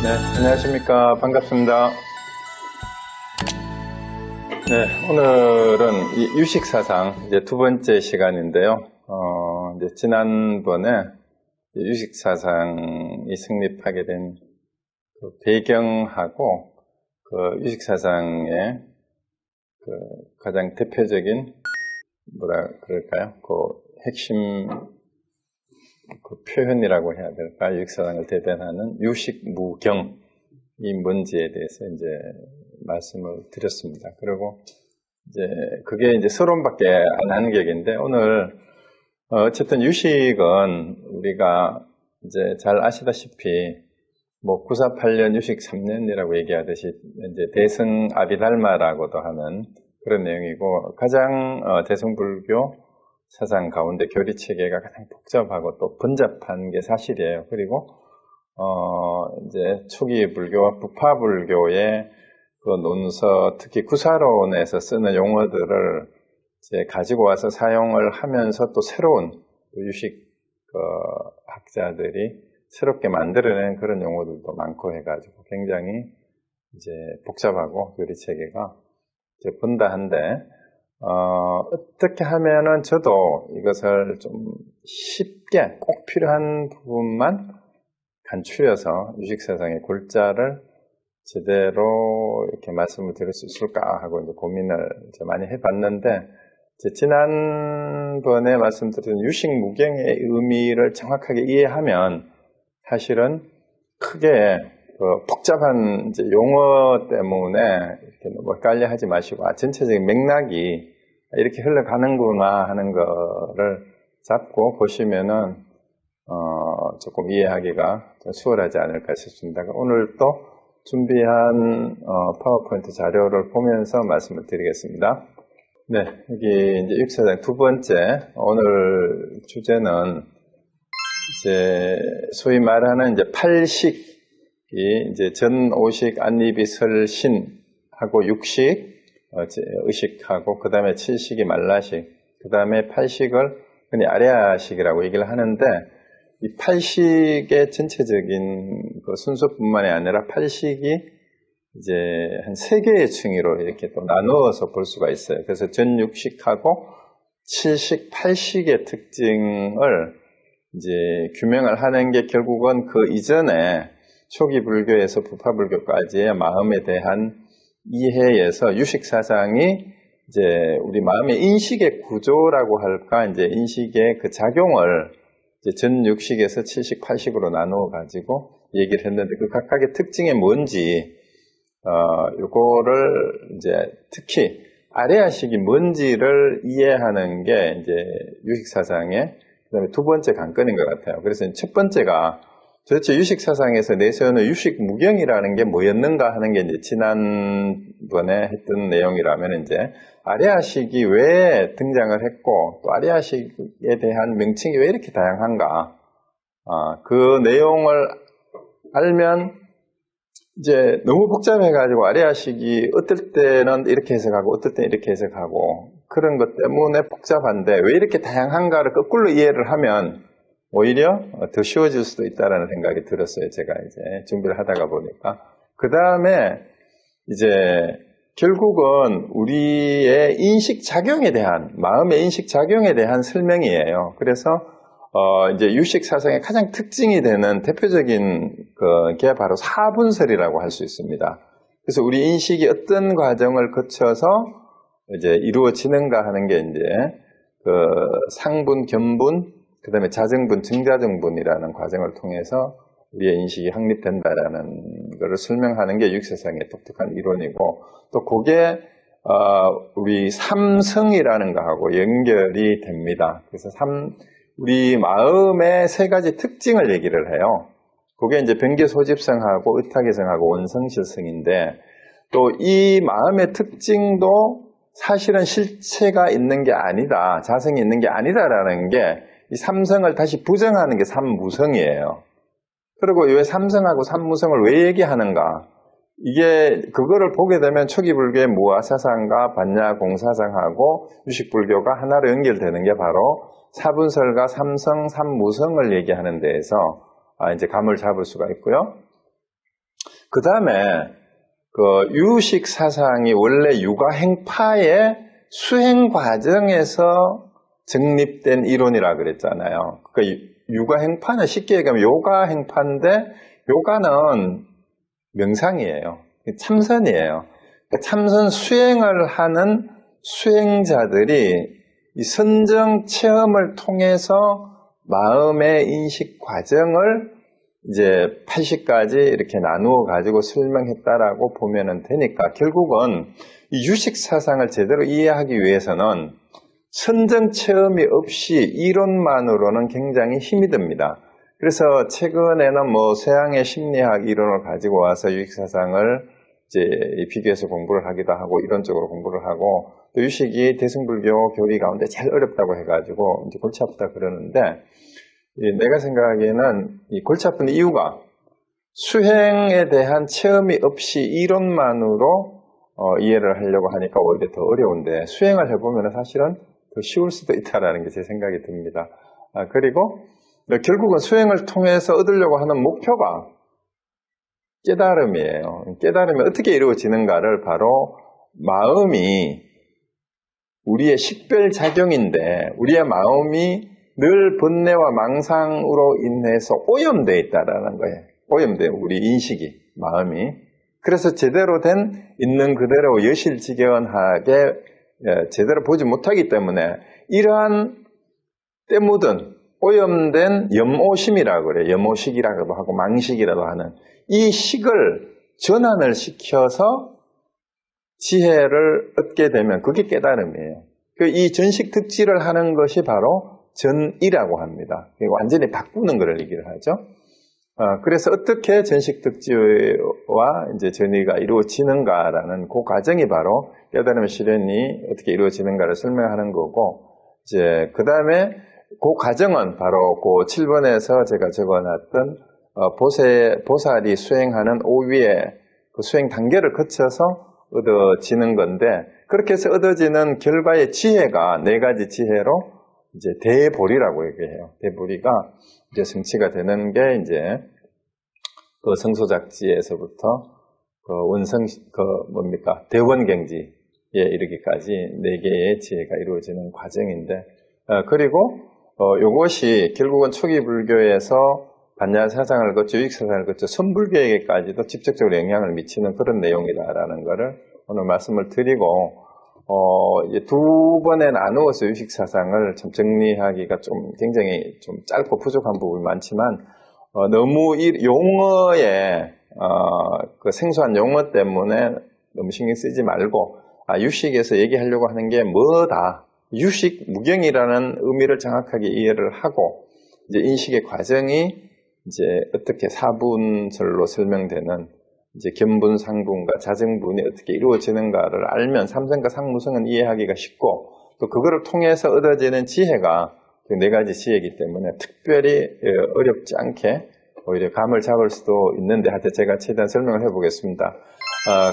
네, 안녕하십니까. 반갑습니다. 네, 오늘은 이 유식사상, 이제 두 번째 시간인데요. 이제 지난번에 유식사상이 성립하게 된 그 배경하고 그 유식사상의 그 가장 대표적인 뭐라 그럴까요? 그 핵심 그 표현이라고 해야 될까? 유식사상을 대변하는 유식무경이 뭔지에 대해서 이제 말씀을 드렸습니다. 그리고 이제 그게 이제 서론밖에 안 하는 격인데 오늘 어쨌든 유식은 우리가 이제 잘 아시다시피 뭐 948년 유식 3년이라고 얘기하듯이 이제 대승 아비달마라고도 하는 그런 내용이고 가장 대승불교 사상 가운데 교리 체계가 가장 복잡하고 또 번잡한 게 사실이에요. 그리고 이제 초기 불교와 부파 불교의 그 논서, 특히 구사론에서 쓰는 용어들을 이제 가지고 와서 사용을 하면서 또 새로운 유식 학자들이 새롭게 만들어낸 그런 용어들도 많고 해가지고 굉장히 이제 복잡하고 교리 체계가 이제 분다한데 어떻게 하면은 저도 이것을 좀 쉽게 꼭 필요한 부분만 간추려서 유식사상의 골자를 제대로 이렇게 말씀을 드릴 수 있을까 하고 이제 고민을 이제 많이 해봤는데, 지난번에 말씀드린 유식무경의 의미를 정확하게 이해하면 사실은 크게 그 복잡한 이제 용어 때문에 이렇게 너무 헷갈려 하지 마시고, 전체적인 맥락이 이렇게 흘러가는구나 하는 거를 잡고 보시면은, 조금 이해하기가 좀 수월하지 않을까 싶습니다. 오늘 또 준비한, 파워포인트 자료를 보면서 말씀을 드리겠습니다. 네, 여기 이제 육사장 두 번째, 오늘 주제는 이제 소위 말하는 이제 8식이 이제 전오식, 안리비, 설신하고 육식, 의식하고 그 다음에 7식이 말라식, 그 다음에 8식을 흔히 아레아식이라고 얘기를 하는데, 이 8식의 전체적인 그 순서뿐만이 아니라 8식이 이제 한 3개의 층위로 이렇게 또 나누어서 볼 수가 있어요. 그래서 전육식하고 7식, 8식의 특징을 이제 규명을 하는 게 결국은 그 이전에 초기 불교에서 부파 불교까지의 마음에 대한 이해에서 유식 사상이 이제 우리 마음의 인식의 구조라고 할까, 이제 인식의 그 작용을 이제 전 육식에서 7식, 8식으로 나누어 가지고 얘기를 했는데, 그 각각의 특징이 뭔지, 요거를 이제 특히 아레아식이 뭔지를 이해하는 게 이제 유식 사상의 그다음에 두 번째 관건인 것 같아요. 그래서 첫 번째가 도대체 유식 사상에서 내세우는 유식 무경이라는 게 뭐였는가 하는 게 이제 지난번에 했던 내용이라면, 이제 아레아식이 왜 등장을 했고 또 아레아식에 대한 명칭이 왜 이렇게 다양한가, 그 내용을 알면 이제 너무 복잡해가지고 아레아식이 어떨 때는 이렇게 해석하고 어떨 때는 이렇게 해석하고 그런 것 때문에 복잡한데 왜 이렇게 다양한가를 거꾸로 이해를 하면 오히려 더 쉬워질 수도 있다라는 생각이 들었어요. 제가 이제 준비를 하다가 보니까. 그 다음에 이제 결국은 우리의 인식작용에 대한, 마음의 인식작용에 대한 설명이에요. 그래서 이제 유식 사상의 가장 특징이 되는 대표적인 게 바로 사분설이라고 할 수 있습니다. 그래서 우리 인식이 어떤 과정을 거쳐서 이제 이루어지는가 하는 게 이제 그 상분, 견분, 그 다음에 자정분, 증자정분이라는 과정을 통해서 우리의 인식이 확립된다라는 것을 설명하는 게 유식 사상의 독특한 이론이고, 또 그게 우리 삼성이라는 거하고 연결이 됩니다. 그래서 우리 마음의 세 가지 특징을 얘기를 해요. 그게 이제 변개소집성하고 의탁개성하고 원성실성인데, 또 이 마음의 특징도 사실은 실체가 있는 게 아니다, 자성이 있는 게 아니다라는 게 이 삼성을 다시 부정하는 게 삼무성이에요. 그리고 왜 삼성하고 삼무성을 왜 얘기하는가? 이게 그거를 보게 되면 초기 불교의 무아사상과 반야공사상하고 유식불교가 하나로 연결되는 게 바로 사분설과 삼성, 삼무성을 얘기하는 데에서 이제 감을 잡을 수가 있고요. 그 다음에 그 유식 사상이 원래 육아 행파의 수행 과정에서 정립된 이론이라 그랬잖아요. 그러니까 육아 행파는 쉽게 얘기하면 요가 행파인데 요가는 명상이에요. 참선이에요. 참선 수행을 하는 수행자들이 이 선정 체험을 통해서 마음의 인식 과정을 이제 80가지 이렇게 나누어 가지고 설명했다라고 보면 되니까 결국은 이 유식 사상을 제대로 이해하기 위해서는 선정 체험이 없이 이론만으로는 굉장히 힘이 듭니다. 그래서 최근에는 뭐 서양의 심리학 이론을 가지고 와서 유식 사상을 이제 비교해서 공부를 하기도 하고 이론적으로 공부를 하고 또 유식이 대승불교 교리 가운데 제일 어렵다고 해가지고 이제 골치 아프다 그러는데 내가 생각하기에는 이 골치 아픈 이유가 수행에 대한 체험이 없이 이론만으로 이해를 하려고 하니까 오히려 더 어려운데 수행을 해보면 사실은 더 쉬울 수도 있다라는 게 제 생각이 듭니다. 그리고 결국은 수행을 통해서 얻으려고 하는 목표가 깨달음이에요. 깨달음이 어떻게 이루어지는가를 바로 마음이 우리의 식별작용인데 우리의 마음이 늘 번뇌와 망상으로 인해서 오염되어 있다라는 거예요. 오염돼요. 우리 인식이, 마음이. 그래서 제대로 된 있는 그대로 여실직연하게 제대로 보지 못하기 때문에 이러한 때 묻은 오염된 염오심이라고 그래요. 염오식이라고도 하고 망식이라도 하는 이 식을 전환을 시켜서 지혜를 얻게 되면 그게 깨달음이에요. 이 전식 득지를 하는 것이 바로 전이라고 합니다. 완전히 바꾸는 것을 얘기를 하죠. 그래서 어떻게 전식 득지와 이제 전의가 이루어지는가라는 그 과정이 바로 깨달음의 실현이 어떻게 이루어지는가를 설명하는 거고, 이제 그 다음에 그 과정은 바로 그 7번에서 제가 적어놨던 보살이 수행하는 5위의 그 수행 단계를 거쳐서 얻어지는 건데, 그렇게 해서 얻어지는 결과의 지혜가 4가지 지혜로 이제 대보리라고 얘기해요. 대보리가 이제 성취가 되는 게 이제 그 성소작지에서부터 그 원성 대원경지에 이르기까지 4개의 지혜가 이루어지는 과정인데, 그리고 요것이 결국은 초기 불교에서 반야 사상을 거쳐 유익 사상을 거쳐 선불교에게까지도 직접적으로 영향을 미치는 그런 내용이다라는 것을 오늘 말씀을 드리고, 이제 2번에 나누어서 유식 사상을 좀 정리하기가 좀 굉장히 좀 짧고 부족한 부분이 많지만, 너무 이 용어에, 그 생소한 용어 때문에 너무 신경 쓰지 말고, 유식에서 얘기하려고 하는 게 뭐다. 유식, 무경이라는 의미를 정확하게 이해를 하고, 이제 인식의 과정이 이제 어떻게 사분설로 설명되는 이제 견분, 상분과 자정분이 어떻게 이루어지는가를 알면 삼성과 상무성은 이해하기가 쉽고, 또 그거를 통해서 얻어지는 지혜가 4가지 지혜이기 때문에 특별히 어렵지 않게 오히려 감을 잡을 수도 있는데, 하여튼 제가 최대한 설명을 해보겠습니다.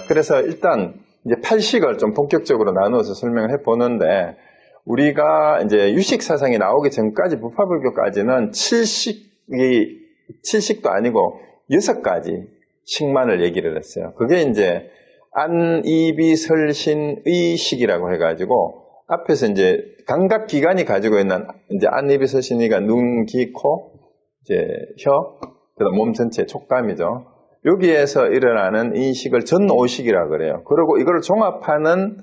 그래서 일단 이제 8식을 좀 본격적으로 나누어서 설명을 해보는데, 우리가 이제 유식 사상이 나오기 전까지 부파불교까지는 7식도 아니고 6가지 식만을 얘기를 했어요. 그게 이제 안이비설신의식이라고 해가지고, 앞에서 이제 감각 기관이 가지고 있는 이제 안이비설신의가 눈, 귀, 코, 이제 혀, 그다음 몸 전체 촉감이죠. 여기에서 일어나는 인식을 전오식이라고 그래요. 그리고 이걸 종합하는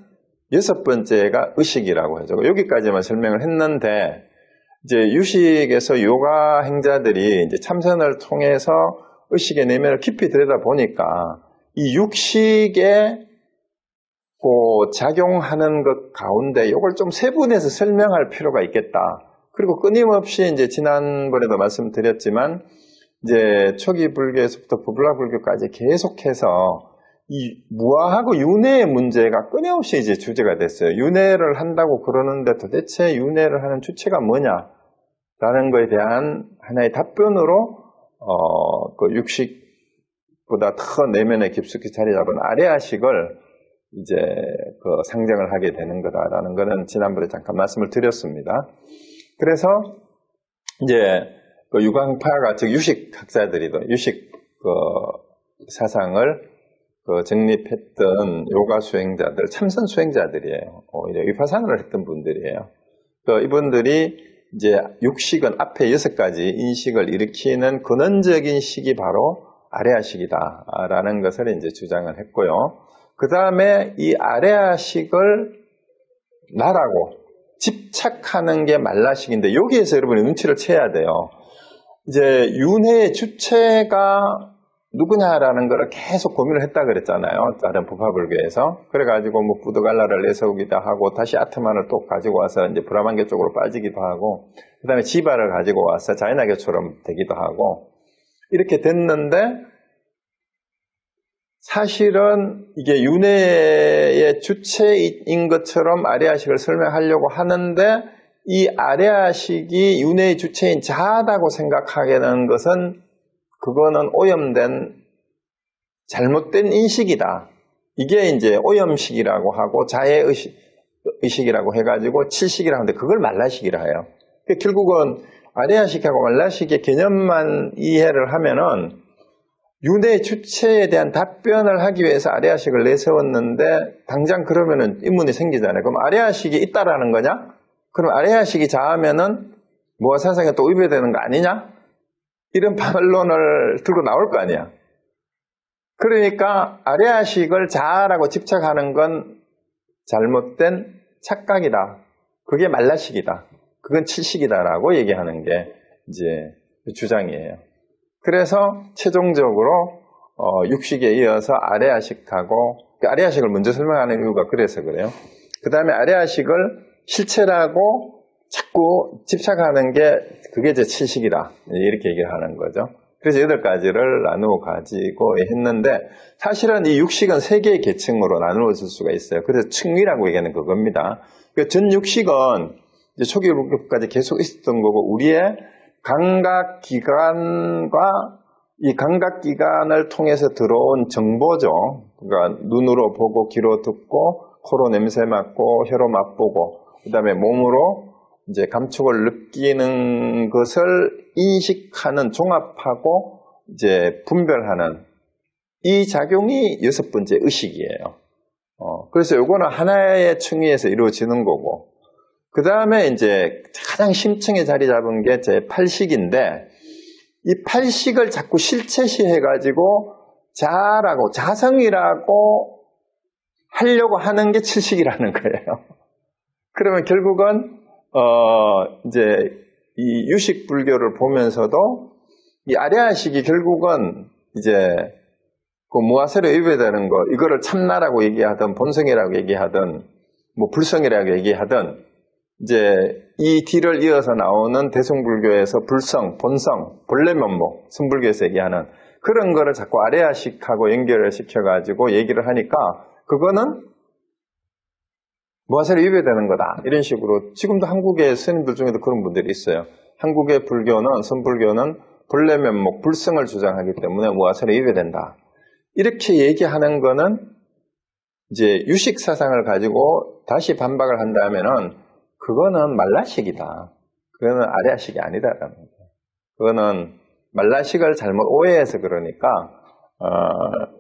6번째가 의식이라고 하죠. 여기까지만 설명을 했는데, 이제 유식에서 요가 행자들이 이제 참선을 통해서 의식의 내면을 깊이 들여다보니까 이 육식에 작용하는 것 가운데 이걸 좀 세분해서 설명할 필요가 있겠다. 그리고 끊임없이 이제 지난번에도 말씀드렸지만 이제 초기 불교에서부터 부불라 불교까지 계속해서 이 무아하고 윤회의 문제가 끊임없이 이제 주제가 됐어요. 윤회를 한다고 그러는데 도대체 윤회를 하는 주체가 뭐냐라는 거에 대한 하나의 답변으로 그 육식보다 더 내면에 깊숙이 자리 잡은 아레아식을 이제 그 상정을 하게 되는 거다라는 거는 지난번에 잠깐 말씀을 드렸습니다. 그래서 이제 그 유광파가 즉 유식 학자들이도 유식 사상을 정립했던 요가 수행자들, 참선 수행자들이에요. 오히려 위파사나를 했던 분들이에요. 이분들이 이제 육식은 앞에 6가지 인식을 일으키는 근원적인 식이 바로 아레아식이다라는 것을 이제 주장을 했고요. 그 다음에 이 아레아식을 나라고 집착하는 게 말라식인데 여기에서 여러분이 눈치를 채야 돼요. 이제 윤회의 주체가 누구냐라는 걸 계속 고민을 했다 그랬잖아요. 다른 부파불교에서. 그래가지고 뭐 부드갈라를 내세우기도 하고 다시 아트만을 또 가지고 와서 이제 브라만교 쪽으로 빠지기도 하고 그 다음에 지바를 가지고 와서 자이나교처럼 되기도 하고 이렇게 됐는데 사실은 이게 윤회의 주체인 것처럼 아레아식을 설명하려고 하는데 이 아레아식이 윤회의 주체인 자아다고 생각하게 되는 것은 그거는 오염된 잘못된 인식이다. 이게 이제 오염식이라고 하고 자해의식이라고 해가지고 칠식이라고 하는데 그걸 말라식이라 해요. 결국은 아레아식하고 말라식의 개념만 이해를 하면은 윤회의 주체에 대한 답변을 하기 위해서 아레아식을 내세웠는데 당장 그러면은 의문이 생기잖아요. 그럼 아레아식이 있다라는 거냐? 그럼 아레아식이 자하면은 무아사상에 또 위배되는 거 아니냐? 이런 반론을 들고 나올 거 아니야. 그러니까 아레아식을 자아라고 집착하는 건 잘못된 착각이다. 그게 말라식이다. 그건 칠식이다라고 얘기하는 게 이제 주장이에요. 그래서 최종적으로 육식에 이어서 아레아식하고 아레아식을 먼저 설명하는 이유가 그래서 그래요. 그 다음에 아레아식을 실체라고 자꾸 집착하는 게 그게 이제 칠식이다. 이렇게 얘기를 하는 거죠. 그래서 8가지를 나누어 가지고 했는데 사실은 이 육식은 3개의 계층으로 나누어질 수가 있어요. 그래서 층위라고 얘기하는 그겁니다. 전 육식은 이제 초기 불교까지 계속 있었던 거고 우리의 감각기관과 이 감각기관을 통해서 들어온 정보죠. 그러니까 눈으로 보고 귀로 듣고 코로 냄새 맡고 혀로 맛보고 그 다음에 몸으로 이제 감촉을 느끼는 것을 인식하는, 종합하고 이제 분별하는 이 작용이 6번째 의식이에요. 그래서 요거는 하나의 층위에서 이루어지는 거고, 그 다음에 이제 가장 심층에 자리 잡은 게 제 8식인데, 이 8식을 자꾸 실체시해가지고 자라고, 자성이라고 하려고 하는 게 7식이라는 거예요. 그러면 결국은 이제 이 유식 불교를 보면서도 이 아레아식이 결국은 이제 그 무아세로 위배되는 거, 이거를 참나라고 얘기하든 본성이라고 얘기하든 뭐 불성이라고 얘기하든 이제 이 뒤를 이어서 나오는 대승불교에서 불성, 본성, 본래 면목, 선불교에서 얘기하는 그런 거를 자꾸 아레아식하고 연결을 시켜가지고 얘기를 하니까 그거는 무아세로 위배되는 거다. 이런 식으로 지금도 한국의 스님들 중에도 그런 분들이 있어요. 한국의 불교는, 선불교는 본래 면목, 불성을 주장하기 때문에 무아세로 위배된다. 이렇게 얘기하는 거는 이제 유식 사상을 가지고 다시 반박을 한다면은 그거는 말라식이다. 그거는 아레아식이 아니다라는 거죠. 그거는 말라식을 잘못 오해해서 그러니까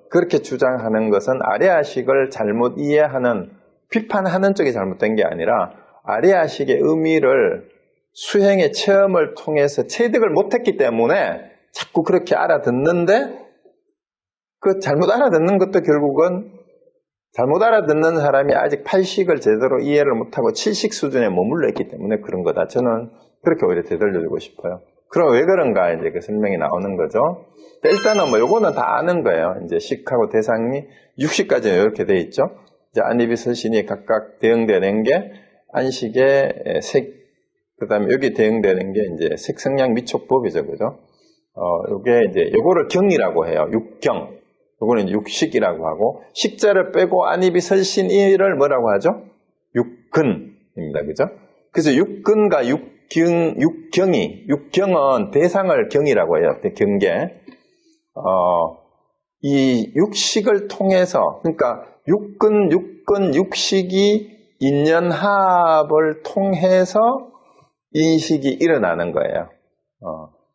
그렇게 주장하는 것은 아레아식을 잘못 이해하는, 비판하는 쪽이 잘못된 게 아니라 아레아식의 의미를 수행의 체험을 통해서 체득을 못했기 때문에 자꾸 그렇게 알아듣는데, 그 잘못 알아듣는 것도 결국은 잘못 알아듣는 사람이 아직 8식을 제대로 이해를 못하고 7식 수준에 머물러 있기 때문에 그런 거다. 저는 그렇게 오히려 되돌려주고 싶어요. 그럼 왜 그런가 이제 그 설명이 나오는 거죠. 일단은 뭐 요거는 다 아는 거예요. 이제 식하고 대상이 60까지는 이렇게 돼 있죠. 이제 안입이 서신이 각각 대응되는 게 안식의 색, 그 다음에 여기 대응되는 게 이제 색성량 미촉법이죠. 그죠? 요게 이제 요거를 경이라고 해요. 육경. 요거는 육식이라고 하고, 식자를 빼고 안입이 설신이를 뭐라고 하죠? 육근입니다. 그죠? 그래서 육근과 육경은 대상을 경이라고 해요. 경계. 이 육식을 통해서, 그러니까 육식이 인연합을 통해서 인식이 일어나는 거예요.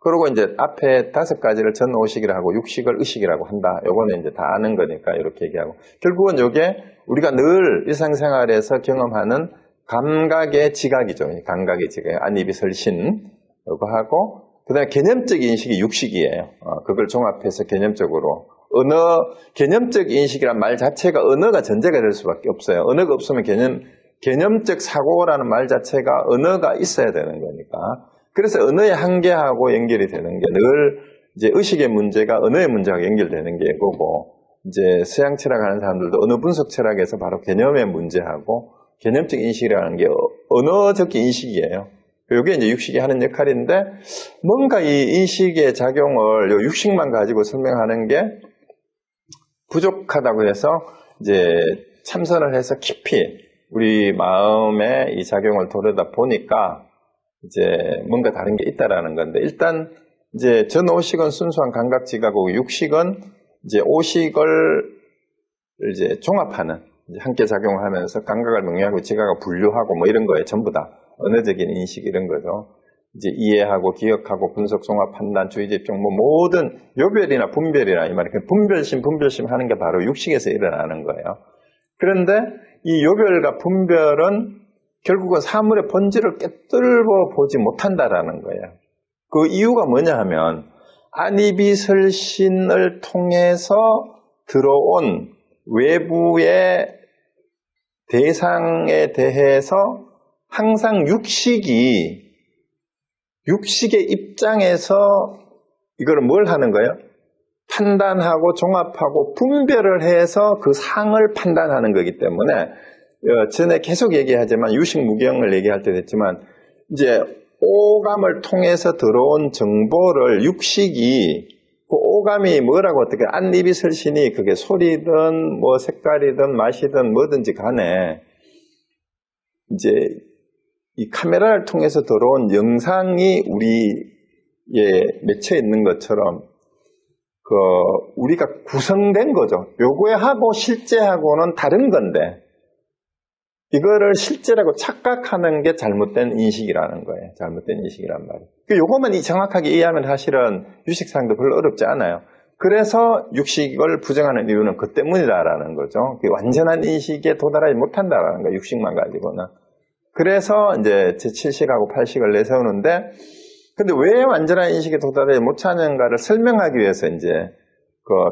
그리고 이제 앞에 5가지를 전오식이라고 하고 육식을 의식이라고 한다. 요거는 이제 다 아는 거니까 이렇게 얘기하고. 결국은 요게 우리가 늘 일상생활에서 경험하는 감각의 지각이죠. 감각의 지각. 안입이 설신. 요거 하고, 그 다음에 개념적 인식이 육식이에요. 그걸 종합해서 개념적으로. 개념적 인식이란 말 자체가 언어가 전제가 될 수밖에 없어요. 언어가 없으면 개념적 사고라는 말 자체가 언어가 있어야 되는 거니까. 그래서 언어의 한계하고 연결이 되는 게 늘 이제 의식의 문제가 언어의 문제하고 연결되는 게 이거고, 이제 서양 철학하는 사람들도 언어 분석 철학에서 바로 개념의 문제하고 개념적 인식이라는 게 언어적 인식이에요. 이게 이제 육식이 하는 역할인데, 뭔가 이 인식의 작용을 요 육식만 가지고 설명하는 게 부족하다고 해서 이제 참선을 해서 깊이 우리 마음의 이 작용을 돌아다 보니까 이제 뭔가 다른 게 있다라는 건데, 일단 이제 전오식은 순수한 감각지각이고 육식은 이제 오식을 이제 종합하는, 이제 함께 작용을 하면서 감각을 명료하고 지각을 분류하고 뭐 이런 거에 전부 다 언어적인 인식 이런 거죠. 이제 이해하고 기억하고 분석, 종합, 판단, 주의, 집중 뭐 모든 요별이나 분별이나 이 말이 분별심 하는 게 바로 육식에서 일어나는 거예요. 그런데 이 요별과 분별은 결국은 사물의 본질을 깨뚫어 보지 못한다라는 거예요. 그 이유가 뭐냐 하면 안입이 설신을 통해서 들어온 외부의 대상에 대해서 항상 육식의 입장에서 이거를 뭘 하는 거예요? 판단하고 종합하고 분별을 해서 그 상을 판단하는 거기 때문에 전에 계속 얘기하지만 유식무경을 얘기할 때도 했지만 이제 오감을 통해서 들어온 정보를 육식이 그 오감이 뭐라고 어떻게 안입이 설신이 그게 소리든 뭐 색깔이든 맛이든 뭐든지 간에 이제 이 카메라를 통해서 들어온 영상이 우리에 맺혀 있는 것처럼 우리가 구성된 거죠. 요거하고 실제하고는 다른 건데 이거를 실제라고 착각하는 게 잘못된 인식이라는 거예요. 잘못된 인식이란 말이에요. 요거만 정확하게 이해하면 사실은 유식상도 별로 어렵지 않아요. 그래서 육식을 부정하는 이유는 그 때문이다라는 거죠. 완전한 인식에 도달하지 못한다라는 거예요. 육식만 가지고는. 그래서 이제 제7식하고 8식을 내세우는데, 근데 왜 완전한 인식에 도달하지 못하는가를 설명하기 위해서 이제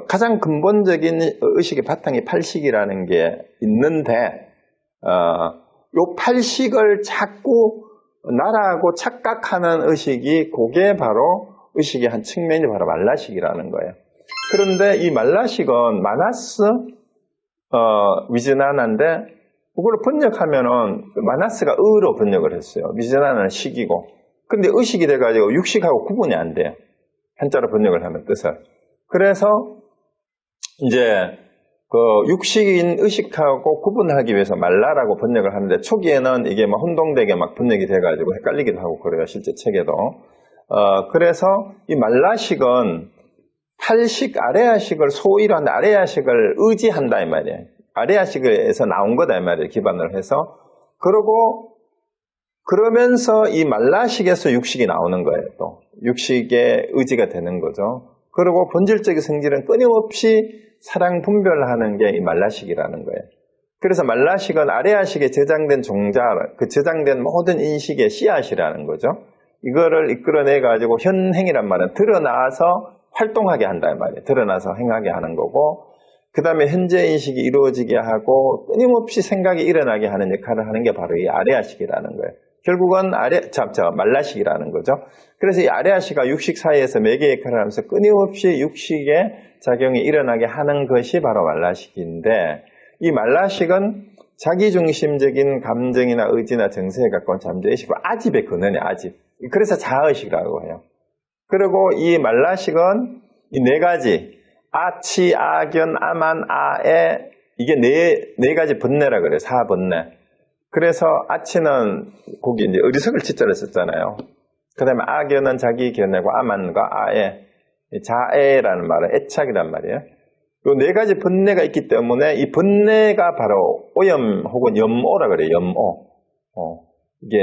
가장 근본적인 의식의 바탕이 8식이라는 게 있는데, 요 8식을 자꾸 나라하고 착각하는 의식이, 그게 바로 의식의 한 측면이 바로 말라식이라는 거예요. 그런데 이 말라식은 마나스, 위즈나나인데, 그걸 번역하면은 마나스가 의로 번역을 했어요. 위즈나나는 식이고. 근데 의식이 돼가지고 육식하고 구분이 안 돼요. 한자로 번역을 하면 뜻을. 그래서 이제 육식인 의식하고 구분하기 위해서 말라라고 번역을 하는데, 초기에는 이게 막 혼동되게 막 번역이 돼가지고 헷갈리기도 하고 그래요. 실제 책에도. 그래서 이 말라식은 8식 아레아식을 소위로 한다. 아레아식을 의지한다 이 말이에요. 아레아식에서 나온 거다 이 말이에요. 기반을 해서. 그러면서 이 말라식에서 육식이 나오는 거예요. 또 육식의 의지가 되는 거죠. 그리고 본질적인 성질은 끊임없이 사랑 분별하는 게 이 말라식이라는 거예요. 그래서 말라식은 아레아식에 저장된 종자, 그 저장된 모든 인식의 씨앗이라는 거죠. 이거를 이끌어내가지고 현행이란 말은 드러나서 활동하게 한다 이 말이에요. 드러나서 행하게 하는 거고, 그 다음에 현재 인식이 이루어지게 하고 끊임없이 생각이 일어나게 하는 역할을 하는 게 바로 이 아레아식이라는 거예요. 결국은 말라식이라는 거죠. 그래서 이 아레아식과 육식 사이에서 매개 역할을 하면서 끊임없이 육식의 작용이 일어나게 하는 것이 바로 말라식인데, 이 말라식은 자기중심적인 감정이나 의지나 정서에 가까운 잠재의식과 아집의 근원이에요. 아집. 그래서 자아의식이라고 해요. 그리고 이 말라식은 이 4가지 아치, 아견, 아만, 아에, 이게 네 가지 번뇌라 그래요. 4번뇌. 그래서 아치는 거기 이제 어리석을 치자를 썼잖아요. 그 다음에 아견은 자기 견해고, 아만과 아에, 자애라는 말은 애착이란 말이에요. 요 4가지 번뇌가 있기 때문에 이 번뇌가 바로 오염 혹은 염오라 그래요. 염오. 이게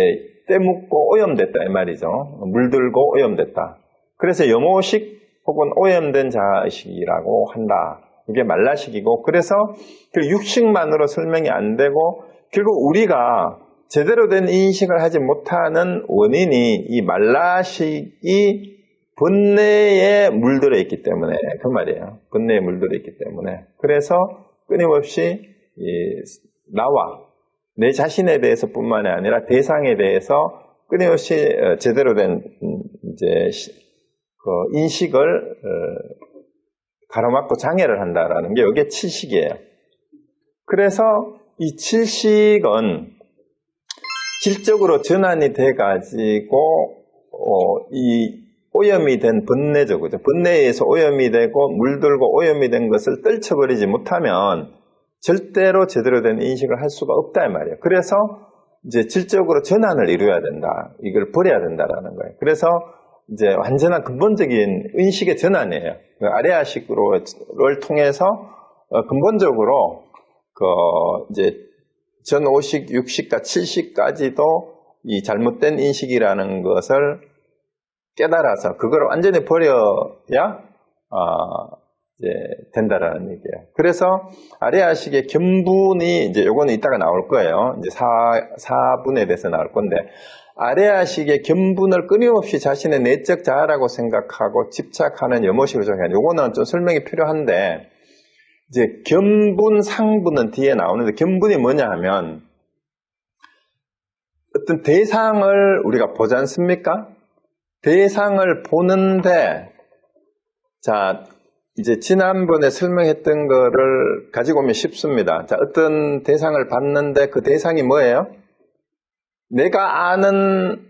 때묻고 오염됐다 이 말이죠. 물들고 오염됐다. 그래서 염호식 혹은 오염된 자아의식이라고 한다. 이게 말라식이고, 그래서 그 육식만으로 설명이 안 되고, 결국 우리가 제대로 된 인식을 하지 못하는 원인이 이 말라식이 번뇌에 물들어 있기 때문에, 그 말이에요. 번뇌에 물들어 있기 때문에. 그래서 끊임없이 나와, 내 자신에 대해서 뿐만이 아니라 대상에 대해서 끊임없이 제대로 된 이제 그 인식을 가로막고 장애를 한다라는 게 이게 칠식이에요. 그래서 이 칠식은 질적으로 전환이 돼가지고 이 오염이 된 번뇌죠, 그죠? 번뇌에 의해서 오염이 되고 물들고 오염이 된 것을 떨쳐버리지 못하면 절대로 제대로 된 인식을 할 수가 없다 이 말이에요. 그래서 이제 질적으로 전환을 이루어야 된다. 이걸 버려야 된다라는 거예요. 그래서 이제 완전한 근본적인 인식의 전환이에요. 아레아식을 통해서 근본적으로 이제 전오식, 육식과 칠식까지도 이 잘못된 인식이라는 것을 깨달아서 그걸 완전히 버려야 이제 된다라는 얘기예요. 그래서 아레아식의 견분이 이제 요거는 이따가 나올 거예요. 이제 4분에 대해서 나올 건데, 아레아식의 견분을 끊임없이 자신의 내적 자아라고 생각하고 집착하는 염호식을 정해요. 요거는 좀 설명이 필요한데, 이제 견분, 상분은 뒤에 나오는데, 견분이 뭐냐 하면 어떤 대상을 우리가 보지 않습니까? 대상을 보는데, 자, 이제 지난번에 설명했던 거를 가지고 오면 쉽습니다. 자, 어떤 대상을 봤는데 그 대상이 뭐예요? 내가 아는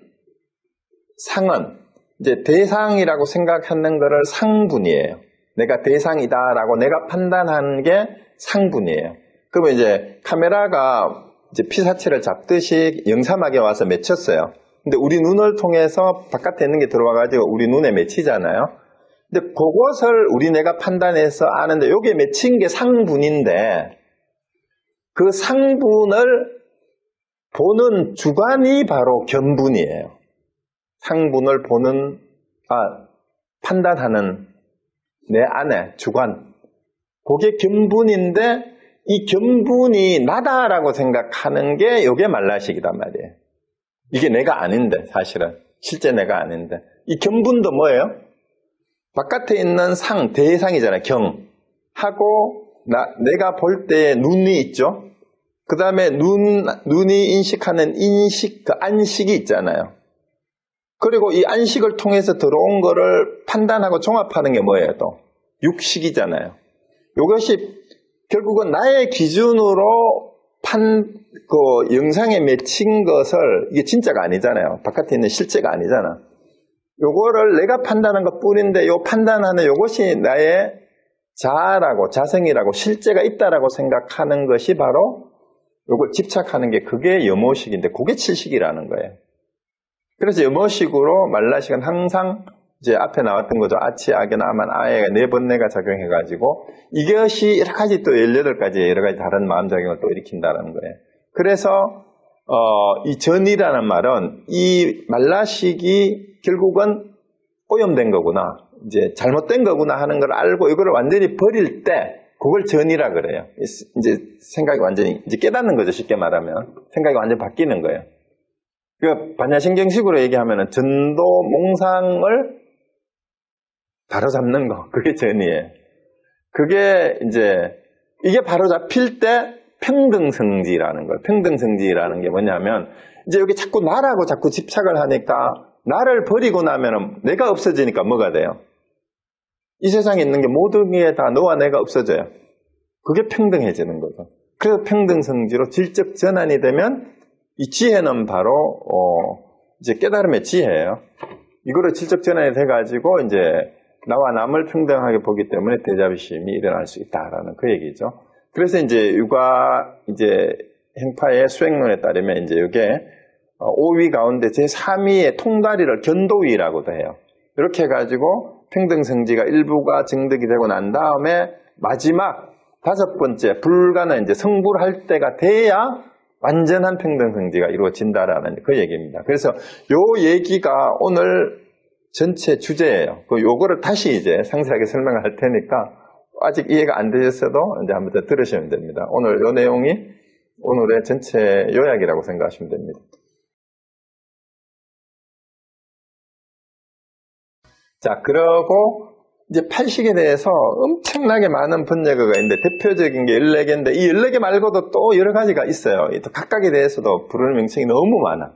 상은 이제 대상이라고 생각하는 거를 상분이에요. 내가 대상이다라고 내가 판단하는 게 상분이에요. 그러면 이제 카메라가 이제 피사체를 잡듯이 영사막에 와서 맺혔어요. 근데 우리 눈을 통해서 바깥에 있는 게 들어와가지고 우리 눈에 맺히잖아요. 근데 그것을 내가 판단해서 아는데 요게 맺힌 게 상분인데 그 상분을 보는 주관이 바로 견분이에요. 상분을 보는, 판단하는 내 안에 주관. 그게 견분인데 이 견분이 나다라고 생각하는 게 요게 말라식이단 말이에요. 이게 내가 아닌데 사실은. 실제 내가 아닌데. 이 견분도 뭐예요? 바깥에 있는 상, 대상이잖아요. 경. 하고 내가 볼 때의 눈이 있죠. 그 다음에 눈이 인식하는 인식, 그 안식이 있잖아요. 그리고 이 안식을 통해서 들어온 거를 판단하고 종합하는 게 뭐예요, 또? 육식이잖아요. 이것이 결국은 나의 기준으로 그 영상에 맺힌 것을, 이게 진짜가 아니잖아요. 바깥에 있는 실제가 아니잖아. 요거를 내가 판단한 것 뿐인데, 요 판단하는 요것이 나의 자아라고, 자성이라고, 실제가 있다라고 생각하는 것이 바로 요걸 집착하는 게 그게 염호식인데 그게 칠식이라는 거예요. 그래서 염호식으로 말라식은 항상 이제 앞에 나왔던 거죠. 아치, 악연, 아만, 아해가 네 번뇌가 작용해가지고 이것이 여러 가지 또 18가지 여러 가지 다른 마음작용을 또 일으킨다는 거예요. 그래서 이 전이라는 말은 이 말라식이 결국은 오염된 거구나, 이제 잘못된 거구나 하는 걸 알고 이거를 완전히 버릴 때 그걸 전이라 그래요. 이제 생각이 완전히 이제 깨닫는 거죠. 쉽게 말하면 생각이 완전히 바뀌는 거예요. 그 반야신경식으로 얘기하면은 전도 몽상을 바로잡는 거, 그게 전이에요. 그게 이제 이게 바로잡힐 때 평등성지라는 거예요. 평등성지라는 게 뭐냐면 이제 여기 자꾸 나라고 자꾸 집착을 하니까 나를 버리고 나면은 내가 없어지니까 뭐가 돼요? 이 세상에 있는 게 모든 게 다 너와 내가 없어져요. 그게 평등해지는 거죠. 그래서 평등성지로 질적 전환이 되면 이 지혜는 바로 이제 깨달음의 지혜예요. 이거를 질적 전환이 돼가지고 이제 나와 남을 평등하게 보기 때문에 대자비심이 일어날 수 있다라는 그 얘기죠. 그래서 이제 유가 이제 행파의 수행론에 따르면 이제 이게 5위 가운데 제 3위의 통다리를 견도위라고도 해요. 이렇게 해가지고 평등성지가 일부가 증득이 되고 난 다음에 마지막 5번째 불가는 이제 성불할 때가 돼야 완전한 평등성지가 이루어진다라는 그 얘기입니다. 그래서 요 얘기가 오늘 전체 주제예요. 요거를 다시 이제 상세하게 설명을 할 테니까 아직 이해가 안 되셨어도 이제 한번 더 들으시면 됩니다. 오늘 요 내용이 오늘의 전체 요약이라고 생각하시면 됩니다. 자, 그러고 이제 팔식에 대해서 엄청나게 많은 번역어가 있는데 대표적인 게 14개인데 이 14개 말고도 또 여러 가지가 있어요. 또 각각에 대해서도 부르는 명칭이 너무 많아.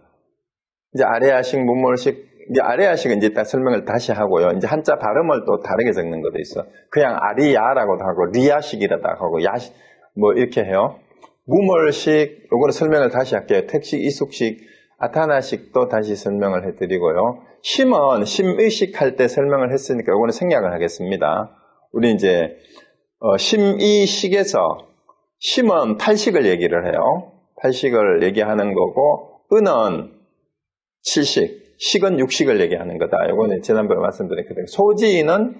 이제 아레아식, 문몰식, 이제 아레아식은 이제 딱 설명을 다시 하고요. 이제 한자 발음을 또 다르게 적는 것도 있어. 그냥 아리야라고도 하고 리아식이라도 하고 야식 뭐 이렇게 해요. 무몰식, 요거는 설명을 다시 할게요. 택식, 이숙식, 아타나식도 다시 설명을 해드리고요. 심은 심의식 할 때 설명을 했으니까 요거는 생략을 하겠습니다. 우리 이제 심의식에서 심은 팔식을 얘기를 해요. 팔식을 얘기하는 거고 은은 칠식, 식은 육식을 얘기하는 거다. 요거는 지난번에 말씀드린 그대로. 소지는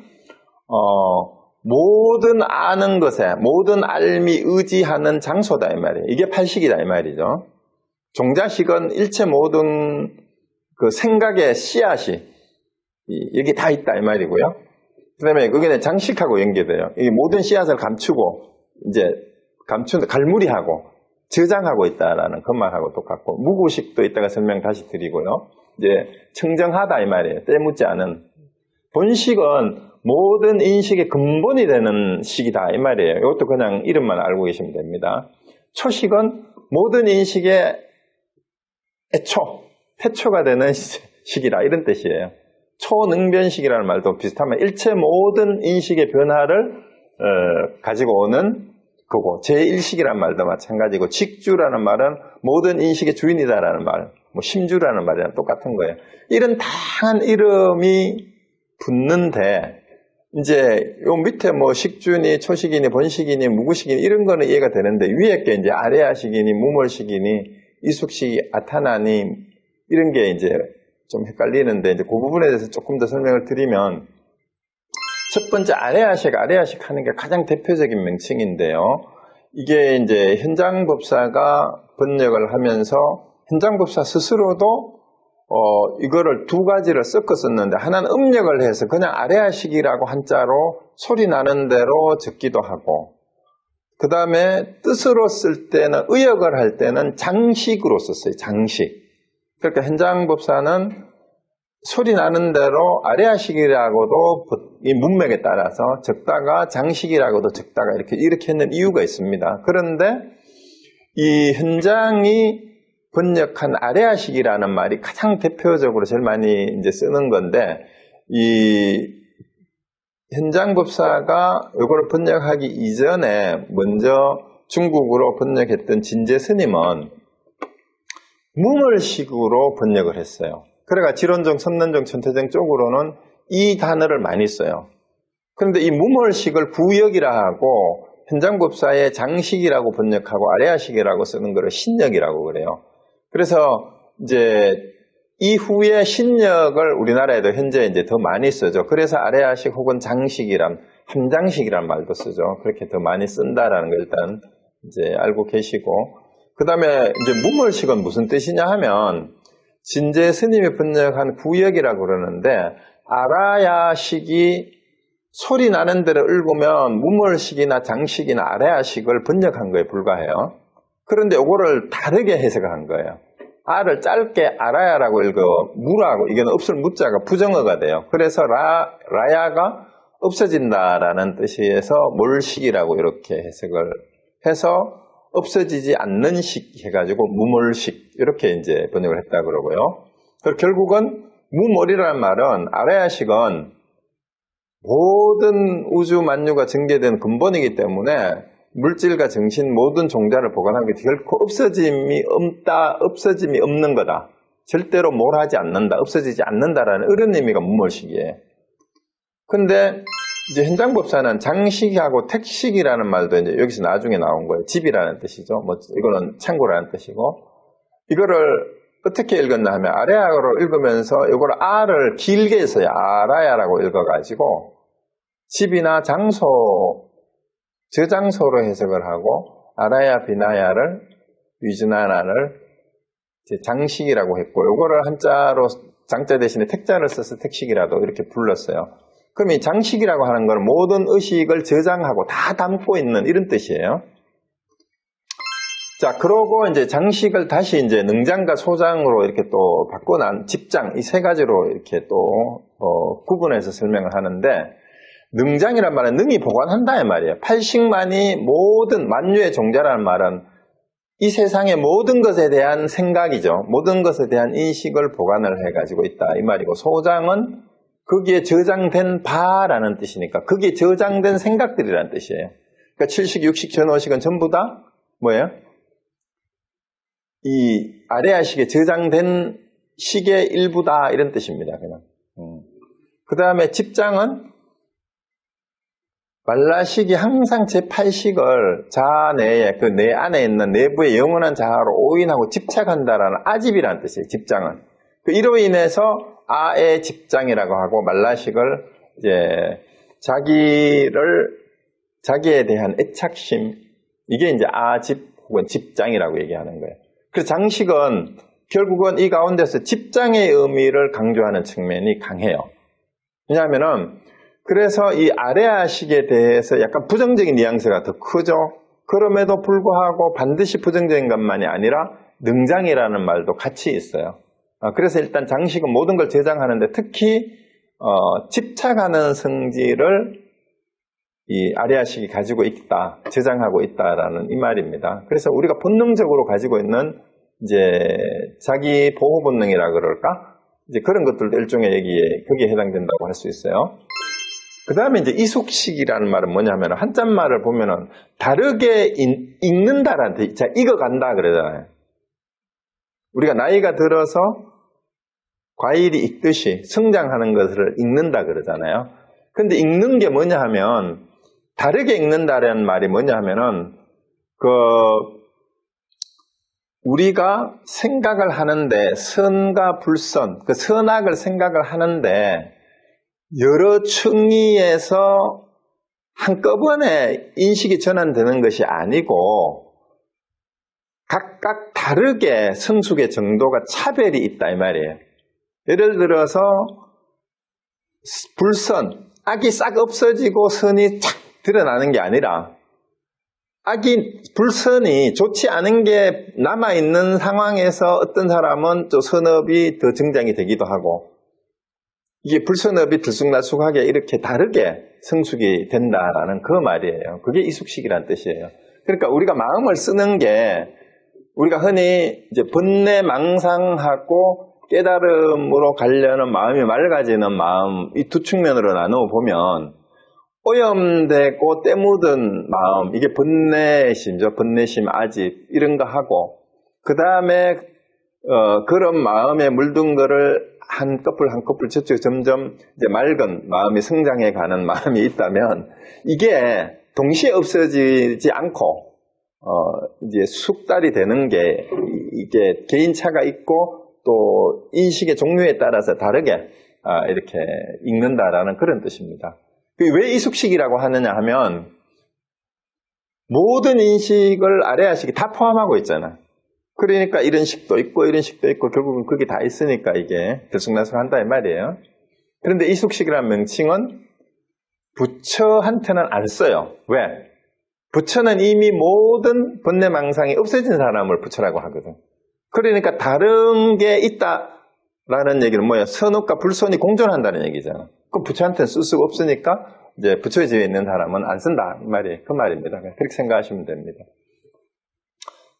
모든 아는 것에 모든 알미 의지하는 장소다 이 말이에요. 이게 팔식이다 이 말이죠. 종자식은 일체 모든 그 생각의 씨앗이 여기 다 있다 이 말이고요. 그다음에 그게 장식하고 연계돼요. 이 모든 씨앗을 감추고 이제 갈무리하고 저장하고 있다라는 그 말하고 똑같고 무구식도 이따가 설명 다시 드리고요. 이제 청정하다 이 말이에요. 때묻지 않은. 본식은 모든 인식의 근본이 되는 식이다 이 말이에요. 이것도 그냥 이름만 알고 계시면 됩니다. 초식은 모든 인식의 애초, 태초가 되는 식이라 이런 뜻이에요. 초능변식이라는 말도 비슷하면 일체 모든 인식의 변화를 가지고 오는 거고 제1식이라는 말도 마찬가지고 직주라는 말은 모든 인식의 주인이다라는 말, 뭐 심주라는 말이랑 똑같은 거예요. 이런 다양한 이름이 붙는데 이제 요 밑에 뭐 식주니 초식이니 본식이니 무구식이니 이런 거는 이해가 되는데 위에 게 이제 아레아식이니 무몰식이니 이숙식이 아타나니 이런 게 이제 좀 헷갈리는데 이제 그 부분에 대해서 조금 더 설명을 드리면 첫 번째 아레아식 하는 게 가장 대표적인 명칭인데요. 이게 이제 현장법사가 번역을 하면서 현장법사 스스로도 이거를 두 가지를 섞어 썼는데 하나는 음력을 해서 그냥 아레아식이라고 한자로 소리 나는 대로 적기도 하고 그 다음에 뜻으로 쓸 때는 의역을 할 때는 장식으로 썼어요. 장식. 그러니까 현장법사는 소리 나는 대로 아레아식이라고도 이 문맥에 따라서 적다가 장식이라고도 적다가 이렇게 했는 이유가 있습니다. 그런데 이 현장이 번역한 아레아식이라는 말이 가장 대표적으로 제일 많이 이제 쓰는 건데 이 현장법사가 이거를 번역하기 이전에 먼저 중국으로 번역했던 진제 스님은 무물식으로 번역을 했어요. 그래가 지론정, 선론정, 천태정 쪽으로는 이 단어를 많이 써요. 그런데 이 무물식을 구역이라 하고 현장법사의 장식이라고 번역하고 아레아식이라고 쓰는 거를 신역이라고 그래요. 그래서 이제 이후에 신역을 우리나라에도 현재 이제 더 많이 쓰죠. 그래서 아레아식 혹은 장식이란 함장식이란 말도 쓰죠. 그렇게 더 많이 쓴다라는 걸 일단 이제 알고 계시고 그 다음에 이제 무물식은 무슨 뜻이냐 하면 진제 스님이 번역한 구역이라고 그러는데 아라야식이 소리 나는 대로 읽으면 무물식이나 장식이나 아레아식을 번역한 거에 불과해요. 그런데 이거를 다르게 해석한 거예요. 아를 짧게 아라야라고 읽어 무라고 이게는 없을 무자가 부정어가 돼요. 그래서 라야가 없어진다라는 뜻에서 몰식이라고 이렇게 해석을 해서 없어지지 않는 식 해가지고 무몰식 이렇게 이제 번역을 했다 그러고요. 결국은 무몰이라는 말은 아레아식은 모든 우주 만유가 전개된 근본이기 때문에 물질과 정신 모든 종자를 보관하는 게 결코 없어짐이 없는 거다. 절대로 몰하지 않는다. 없어지지 않는다라는 이런 의미가 무몰식이에요. 근데 이제 현장법사는 장식하고 택식이라는 말도 이제 여기서 나중에 나온 거예요. 집이라는 뜻이죠. 뭐 이거는 창고라는 뜻이고 이거를 어떻게 읽었나 하면 아레아로 읽으면서 이걸 아를 길게 했어요. 아라야라고 읽어가지고 집이나 장소 저장소로 해석을 하고 아라야 비나야를 위즈나나를 장식이라고 했고 이거를 한자로 장자 대신에 택자를 써서 택식이라도 이렇게 불렀어요. 그럼 이 장식이라고 하는 건 모든 의식을 저장하고 다 담고 있는 이런 뜻이에요. 자, 그러고 이제 장식을 다시 이제 능장과 소장으로 이렇게 또 바꿔난 집장, 이 세 가지로 이렇게 또 구분해서 설명을 하는데, 능장이란 말은 능이 보관한다 이 말이에요. 팔식만이 모든 만유의 종자라는 말은 이 세상의 모든 것에 대한 생각이죠. 모든 것에 대한 인식을 보관을 해가지고 있다 이 말이고, 소장은 거기에 저장된 바라는 뜻이니까 거기에 저장된 생각들이라는 뜻이에요. 그러니까 칠식, 육식, 전오식은 전부 다 뭐예요? 이 아레아식에 저장된 식의 일부다 이런 뜻입니다. 그냥. 그 다음에 집장은 말라식이 항상 제8식을 자아 내에 그 내 안에 있는 내부의 영원한 자아로 오인하고 집착한다라는 아집이라는 뜻이에요. 집장은. 이로 인해서 아의 집장이라고 하고, 말라식을 이제 자기에 대한 애착심, 이게 이제 아집 혹은 집장이라고 얘기하는 거예요. 그래서 장식은 결국은 이 가운데서 집장의 의미를 강조하는 측면이 강해요. 왜냐하면은 그래서 이 아레아식에 대해서 약간 부정적인 뉘앙스가 더 크죠. 그럼에도 불구하고 반드시 부정적인 것만이 아니라 능장이라는 말도 같이 있어요. 그래서 일단 장식은 모든 걸 저장하는데 특히 집착하는 성질을 이 아레아식이 가지고 있다, 저장하고 있다라는 이 말입니다. 그래서 우리가 본능적으로 가지고 있는 이제 자기 보호 본능이라 그럴까? 이제 그런 것들도 일종의 거기에 해당된다고 할 수 있어요. 그 다음에 이제 이숙식이라는 말은 뭐냐면, 한자말을 보면은 다르게 읽는다라는 뜻, 자, 익어간다 그러잖아요. 우리가 나이가 들어서 과일이 익듯이 성장하는 것을 읽는다 그러잖아요. 근데 읽는 게 뭐냐 하면, 다르게 읽는다라는 말이 뭐냐 하면은, 우리가 생각을 하는데, 선과 불선, 그 선악을 생각을 하는데, 여러 층위에서 한꺼번에 인식이 전환되는 것이 아니고, 각각 다르게 성숙의 정도가 차별이 있다 이 말이에요. 예를 들어서 불선, 악이 싹 없어지고 선이 착 드러나는 게 아니라, 불선이 좋지 않은 게 남아있는 상황에서 어떤 사람은 또 선업이 더 증장이 되기도 하고, 이게 불선업이 들쑥날쑥하게 이렇게 다르게 성숙이 된다라는 그 말이에요. 그게 이숙식이라는 뜻이에요. 그러니까 우리가 마음을 쓰는 게, 우리가 흔히 이제 번뇌 망상하고 깨달음으로 가려는 마음이 맑아지는 마음, 이 두 측면으로 나누어 보면, 오염되고 때묻은 마음, 이게 번뇌심이죠. 번뇌심, 아집, 이런 거 하고, 그 다음에 그런 마음에 물든 거를 한꺼풀 저쪽 점점 이제 맑은 마음이 성장해 가는 마음이 있다면, 이게 동시에 없어지지 않고 이제 숙달이 되는 게, 이게 개인차가 있고 또 인식의 종류에 따라서 다르게 이렇게 읽는다라는 그런 뜻입니다. 왜 이숙식이라고 하느냐 하면, 모든 인식을 아레아식이 다 포함하고 있잖아. 그러니까 이런 식도 있고 이런 식도 있고 결국은 그게 다 있으니까 이게 들쑥날쑥한다 이 말이에요. 그런데 이숙식이라는 명칭은 부처한테는 안 써요. 왜? 부처는 이미 모든 번뇌망상이 없어진 사람을 부처라고 하거든. 그러니까 다른 게 있다라는 얘기는 뭐야? 선업과 불선이 공존한다는 얘기잖아. 그럼 부처한테는 쓸 수가 없으니까 이제 부처의 집에 있는 사람은 안 쓴다 이 말이 그 말입니다. 그렇게 생각하시면 됩니다.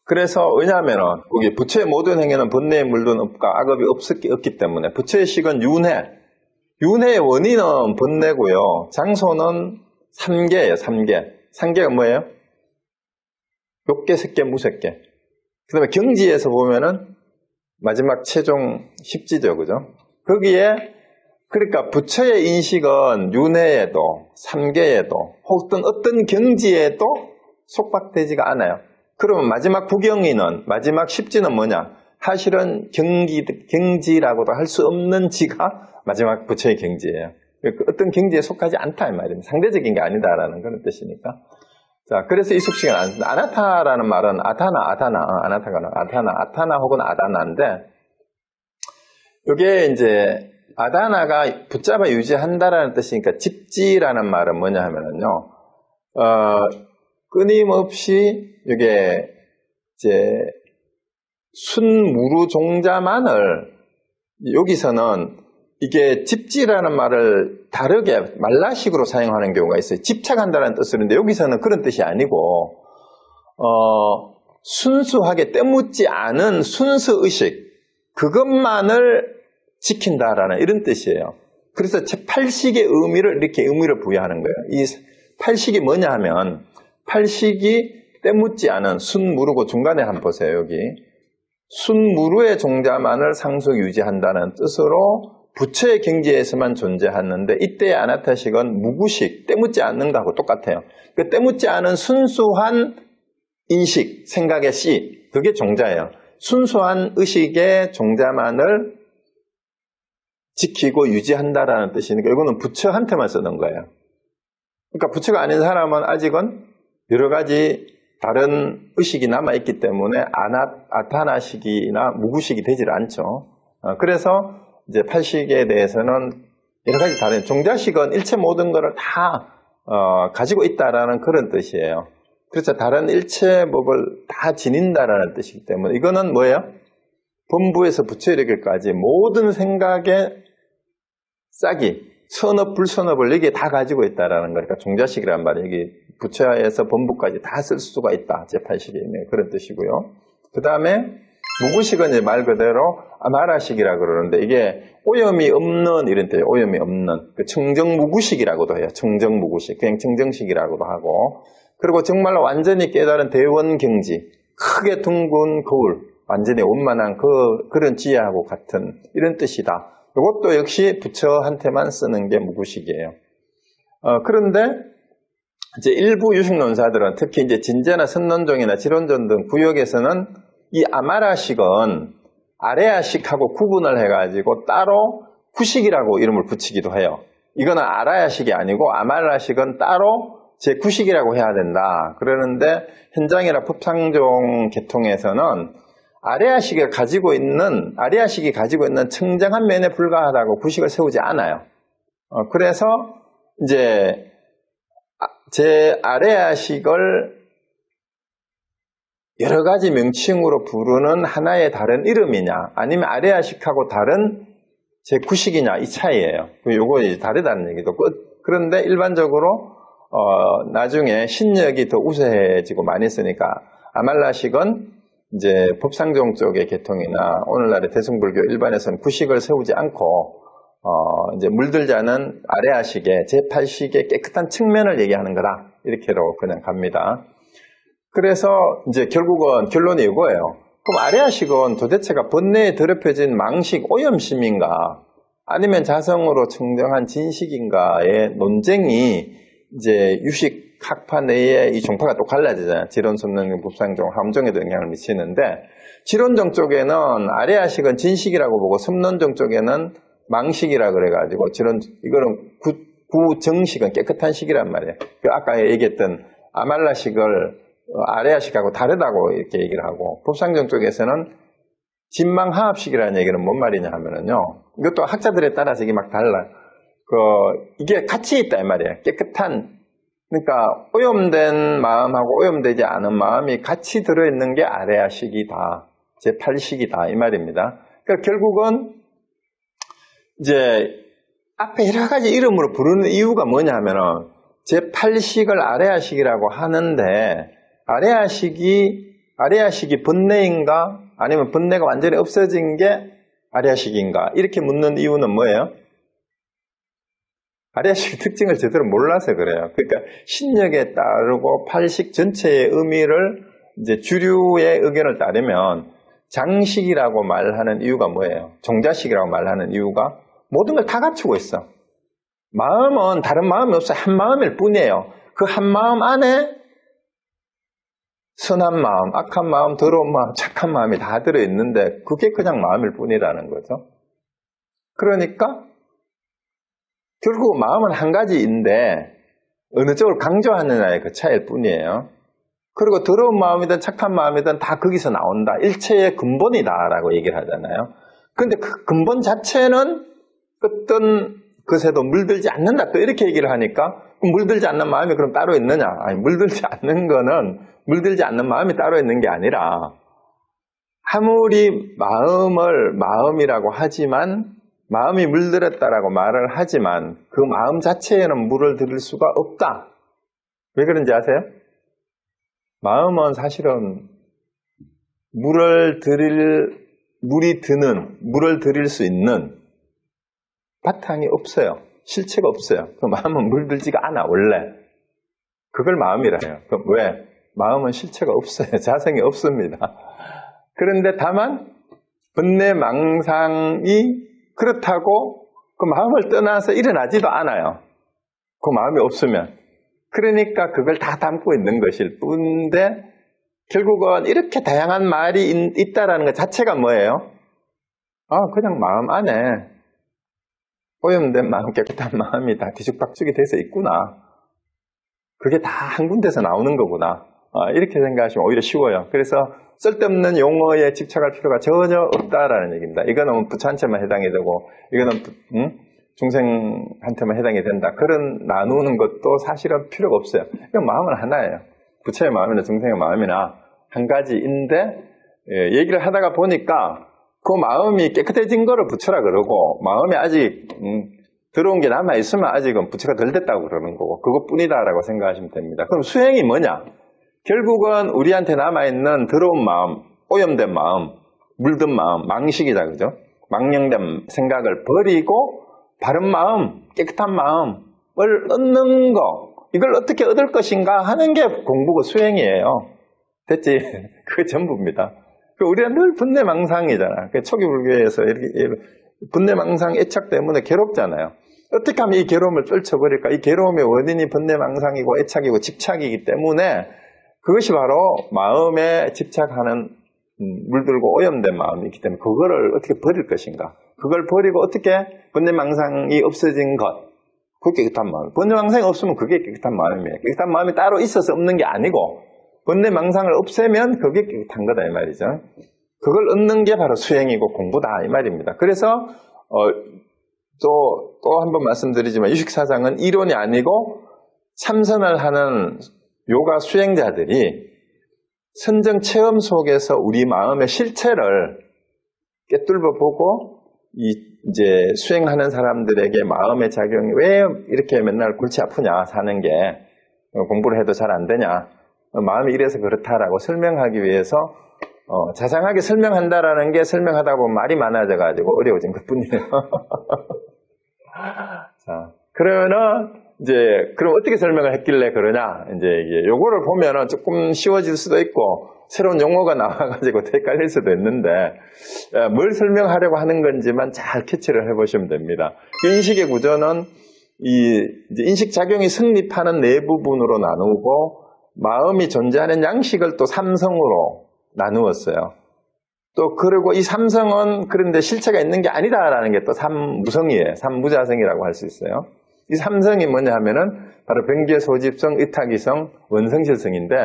그래서 왜냐하면은 거기 부처의 모든 행위는 번뇌에 물든 업과 악업이 없기 때문에, 부처의 식은 윤회, 윤회의 원인은 번뇌고요. 장소는 3개예요. 3개. 3개가 뭐예요? 욕계, 색계, 무색계. 그 다음에 경지에서 보면은 마지막 최종 십지죠. 그죠? 거기에 그러니까 부처의 인식은 윤회에도 3계에도 혹은 어떤 경지에도 속박되지가 않아요. 그러면 마지막 부경이는, 마지막 십지는 뭐냐? 사실은 경지라고도 할 수 없는 지가 마지막 부처의 경지예요. 어떤 경지에 속하지 않다 이 말입니다. 상대적인 게 아니다라는 그런 뜻이니까. 자, 그래서 이숙식은 아나타라는 말은 아타나 혹은 아다나인데, 이게 이제 아다나가 붙잡아 유지한다라는 뜻이니까 집지라는 말은 뭐냐 하면은요, 끊임없이 이게 이제 순무루 종자만을 여기서는 이게 집지라는 말을 다르게 말라식으로 사용하는 경우가 있어요. 집착한다는 뜻으로인데 여기서는 그런 뜻이 아니고 순수하게 때묻지 않은 순수의식 그것만을 지킨다라는 이런 뜻이에요. 그래서 제8식의 의미를 이렇게 의미를 부여하는 거예요. 이 8식이 뭐냐 하면 8식이 때묻지 않은 순무루고 중간에 한번 보세요. 여기 순무루의 종자만을 상속 유지한다는 뜻으로 부처의 경지에서만 존재하는데 이때의 아나타식은 무구식, 때묻지 않는 거하고 똑같아요. 그 때묻지 않은 순수한 인식, 생각의 씨, 그게 종자예요. 순수한 의식의 종자만을 지키고 유지한다라는 뜻이니까 이거는 부처한테만 쓰는 거예요. 그러니까 부처가 아닌 사람은 아직은 여러 가지 다른 의식이 남아있기 때문에 아타나식이나 무구식이 되질 않죠. 그래서 이제 8식에 대해서는 여러 가지 다른 종자식은 일체 모든 것을 다 가지고 있다라는 그런 뜻이에요. 그래서 다른 일체 법을 다 지닌다라는 뜻이기 때문에 이거는 뭐예요? 본부에서 부처에 이르기까지 모든 생각의 싹이 선업, 불선업을 여기에 다 가지고 있다라는 거니까 종자식이란 말이에요. 여기 부처에서 본부까지 다 쓸 수가 있다. 제8식에 그런 뜻이고요. 그 다음에 무구식은 이제 말 그대로 아마라식이라고 그러는데 이게 오염이 없는 이런 뜻이에요. 오염이 없는 그 청정무구식이라고도 해요. 청정무구식, 그냥 청정식이라고도 하고 그리고 정말로 완전히 깨달은 대원경지, 크게 둥근 거울, 완전히 원만한 그런 지혜하고 같은 이런 뜻이다. 이것도 역시 부처한테만 쓰는 게 무구식이에요. 그런데 이제 일부 유식론사들은 특히 이제 진제나 선론종이나 지론전 등 구역에서는 이 아마라식은 아레아식하고 구분을 해가지고 따로 구식이라고 이름을 붙이기도 해요. 이거는 아라야식이 아니고 아마라식은 따로 제9식이라고 해야 된다. 그러는데 현장이나 법상종 계통에서는 아레아식이 가지고 있는 청정한 면에 불과하다고 구식을 세우지 않아요. 그래서 이제 제 아레아식을 여러 가지 명칭으로 부르는 하나의 다른 이름이냐, 아니면 아레아식하고 다른 제9식이냐 이 차이예요. 요거 이제 다르다는 얘기도. 그런데 일반적으로 나중에 신력이 더 우세해지고 많이 쓰니까 아말라식은 이제 법상종 쪽의 계통이나 오늘날의 대승불교 일반에서는 구식을 세우지 않고 이제 물들지 않은 아레아식의 제8식의 깨끗한 측면을 얘기하는 거다. 이렇게로 그냥 갑니다. 그래서 이제 결국은 결론이 이거예요. 그럼 아레아식은 도대체가 번뇌에 더럽혀진 망식 오염심인가 아니면 자성으로 청정한 진식인가의 논쟁이 이제 유식 학파 내에 이 종파가 또 갈라지잖아요. 지론, 선론, 법상종, 함종에도 영향을 미치는데 지론정 쪽에는 아레아식은 진식이라고 보고 섬론정 쪽에는 망식이라 그래가지고 이거는 구정식은 깨끗한 식이란 말이에요. 아까 얘기했던 아말라식을 아레아식하고 다르다고 이렇게 얘기를 하고 법상정 쪽에서는 진망하합식이라는 얘기는 뭔 말이냐 하면은요. 이것도 학자들에 따라서 이게 막 달라요. 이게 같이 있다 이 말이에요. 깨끗한 그러니까 오염된 마음하고 오염되지 않은 마음이 같이 들어있는 게 아레아식이다. 제8식이다 이 말입니다. 그러니까 결국은 이제 앞에 여러 가지 이름으로 부르는 이유가 뭐냐 하면은 제8식을 아레아식이라고 하는데 아레아식이 번뇌인가 아니면 번뇌가 완전히 없어진 게 아레아식인가 이렇게 묻는 이유는 뭐예요? 아레아식의 특징을 제대로 몰라서 그래요. 그러니까 신력에 따르고 8식 전체의 의미를 이제 주류의 의견을 따르면 장식이라고 말하는 이유가 뭐예요? 종자식이라고 말하는 이유가 모든 걸 다 갖추고 있어. 마음은 다른 마음이 없어요. 한 마음일 뿐이에요. 그 한 마음 안에 선한 마음, 악한 마음, 더러운 마음, 착한 마음이 다 들어있는데 그게 그냥 마음일 뿐이라는 거죠. 그러니까 결국 마음은 한 가지인데 어느 쪽을 강조하느냐의 그 차이일 뿐이에요. 그리고 더러운 마음이든 착한 마음이든 다 거기서 나온다. 일체의 근본이다 라고 얘기를 하잖아요. 근데 그 근본 자체는 어떤 것에도 물들지 않는다. 또 이렇게 얘기를 하니까 물들지 않는 마음이 그럼 따로 있느냐? 아니, 물들지 않는 거는 물들지 않는 마음이 따로 있는 게 아니라 아무리 마음을 마음이라고 하지만 마음이 물들었다라고 말을 하지만 그 마음 자체에는 물을 들일 수가 없다. 왜 그런지 아세요? 마음은 사실은 물을 들일 수 있는 바탕이 없어요. 실체가 없어요. 그 마음은 물들지가 않아, 원래. 그걸 마음이라 해요. 그럼 왜? 마음은 실체가 없어요. 자성이 없습니다. 그런데 다만, 번뇌 망상이 그렇다고 그 마음을 떠나서 일어나지도 않아요. 그 마음이 없으면. 그러니까 그걸 다 담고 있는 것일 뿐인데, 결국은 이렇게 다양한 말이 있다라는 것 자체가 뭐예요? 그냥 마음 안에 오염된 마음, 깨끗한 마음이 다 뒤죽박죽이 돼서 있구나. 그게 다 한 군데서 나오는 거구나. 이렇게 생각하시면 오히려 쉬워요. 그래서 쓸데없는 용어에 집착할 필요가 전혀 없다라는 얘기입니다. 이거는 부처한테만 해당이 되고, 이거는 중생한테만 해당이 된다. 그런 나누는 것도 사실은 필요가 없어요. 그냥 마음은 하나예요. 부처의 마음이나 중생의 마음이나 한 가지인데, 얘기를 하다가 보니까 그 마음이 깨끗해진 거를 부처라 그러고, 마음이 아직 들어온 게 남아있으면 아직은 부처가 덜 됐다고 그러는 거고, 그것뿐이다라고 생각하시면 됩니다. 그럼 수행이 뭐냐? 결국은 우리한테 남아있는 더러운 마음, 오염된 마음, 물든 마음, 망식이다, 그죠? 망령된 생각을 버리고 바른 마음, 깨끗한 마음을 얻는 거, 이걸 어떻게 얻을 것인가 하는 게 공부고 수행이에요. 됐지? 그게 전부입니다. 우리가 늘 번뇌망상이잖아. 초기 불교에서 이렇게 번뇌망상 애착 때문에 괴롭잖아요. 어떻게 하면 이 괴로움을 떨쳐버릴까? 이 괴로움의 원인이 번뇌망상이고 애착이고 집착이기 때문에 그것이 바로 마음에 집착하는 물들고 오염된 마음이 있기 때문에 그거를 어떻게 버릴 것인가? 그걸 버리고 어떻게 번뇌망상이 없어진 것, 그게 깨끗한 마음. 번뇌망상이 없으면 그게 깨끗한 마음이에요. 깨끗한 마음이 따로 있어서 없는 게 아니고 번뇌망상을 없애면 그게 깨끗한 거다 이 말이죠. 그걸 얻는 게 바로 수행이고 공부다 이 말입니다. 그래서 또 한 번 말씀드리지만 유식사상은 이론이 아니고 참선을 하는 요가 수행자들이 선정 체험 속에서 우리 마음의 실체를 꿰뚫어 보고 이제 수행하는 사람들에게 마음의 작용이 왜 이렇게 맨날 골치 아프냐 사는 게 공부를 해도 잘 안 되냐 마음이 이래서 그렇다라고 설명하기 위해서 자상하게 설명한다라는 게 설명하다 보면 말이 많아져 가지고 어려워진 것뿐이에요. 자, 그러면은 이제 그럼 어떻게 설명을 했길래 그러냐? 이제 이게 요거를 보면은 조금 쉬워질 수도 있고 새로운 용어가 나와가지고 헷갈릴 수도 있는데 뭘 설명하려고 하는 건지만 잘 캐치를 해보시면 됩니다. 인식의 구조는 이제 인식 작용이 성립하는 네 부분으로 나누고 마음이 존재하는 양식을 또 삼성으로 나누었어요. 또 그리고 이 삼성은 그런데 실체가 있는 게 아니다라는 게 또 삼무성이에요. 삼무자성이라고 할 수 있어요. 이 삼성이 뭐냐 하면은 바로 병계소집성, 의탁이성, 원성실성인데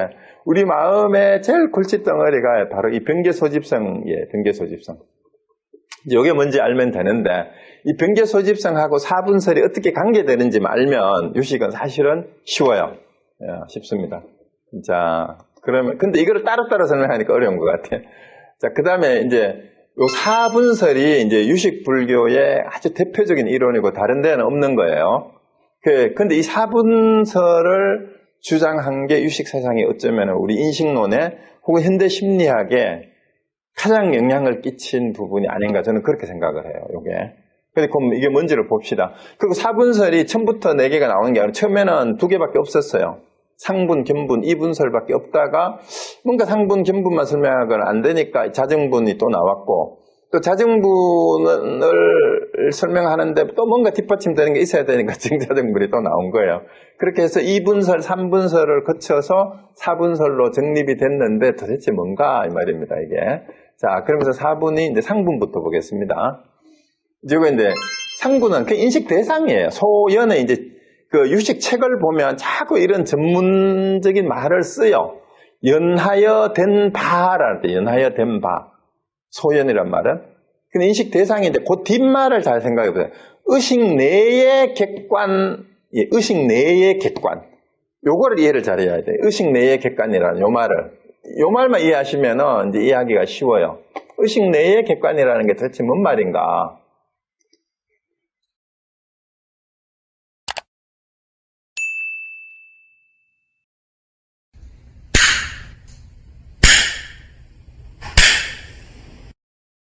우리 마음의 제일 골칫덩어리가 바로 이 병계소집성이에요. 병계소집성. 이게 뭔지 알면 되는데 이 병계소집성하고 사분설이 어떻게 관계되는지 알면 유식은 사실은 쉬워요. 쉽습니다. 자, 그러면 근데 이거를 따로따로 설명하니까 어려운 것 같아요. 자, 그 다음에 이제 요 사분설이 이제 유식 불교의 아주 대표적인 이론이고 다른 데는 없는 거예요. 근데 이 사분설을 주장한 게 유식 사상이 어쩌면 우리 인식론에 혹은 현대 심리학에 가장 영향을 끼친 부분이 아닌가 저는 그렇게 생각을 해요. 요게. 근데 그럼 이게 뭔지를 봅시다. 그리고 사분설이 처음부터 4개가 나오는 게 아니라 처음에는 2개밖에 없었어요. 상분, 견분, 이분설밖에 없다가 뭔가 상분, 견분만 설명하거나 안 되니까 자정분이 또 나왔고 또 자정분을 설명하는데 또 뭔가 뒷받침되는 게 있어야 되니까 정자정분이 또 나온 거예요. 그렇게 해서 2분설, 3분설을 거쳐서 4분설로 정립이 됐는데 도대체 뭔가 이 말입니다, 이게. 자, 그러면서 4분이 이제 상분부터 보겠습니다. 이제 상분은 그 인식 대상이에요. 소연의 이제 그 유식 책을 보면 자꾸 이런 전문적인 말을 써요. 연하여 된 바랄 때, 연하여 된 바. 소연이란 말은 근데 인식 대상인데 그 뒷말을 잘 생각해 보세요. 의식 내의 객관, 의식 내의 객관. 요거를 이해를 잘해야 돼. 의식 내의 객관이라는 요 말을. 요 말만 이해하시면은 이제 이해하기가 쉬워요. 의식 내의 객관이라는 게 도대체 뭔 말인가?